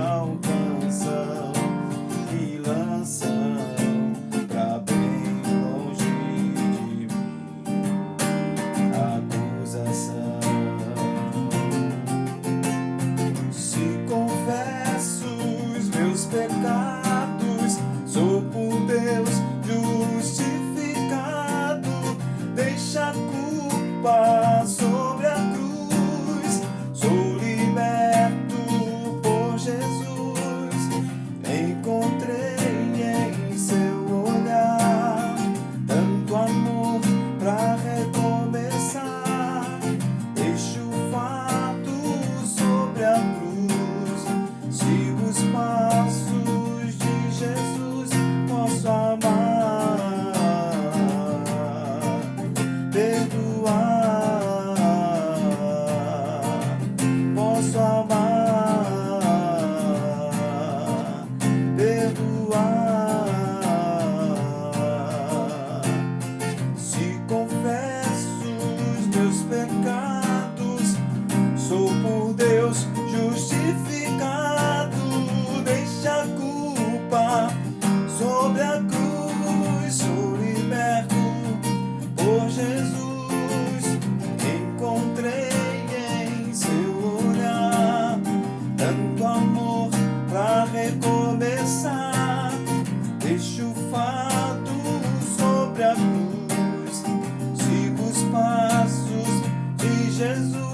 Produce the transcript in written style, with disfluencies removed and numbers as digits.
alcançam, me lançam pra bem longe de mim. Acusação. Se confesso os meus pecados, sou por Deus justificado. Deixa a culpa sobre a cruz, sou liberto por Jesus. Encontrei em seu olhar tanto amor pra recomeçar. Deixo o fardo sobre a cruz, sigo os passos de Jesus. Posso amar, perdoar, posso amar, perdoar. Se confesso os meus pecados, sou por Deus justificado. Deixa a culpa sobre a cruz, sou liberto por Jesus. Encontrei em seu olhar tanto amor pra recomeçar. Deixo o fardo sobre a cruz, sigo os passos de Jesus.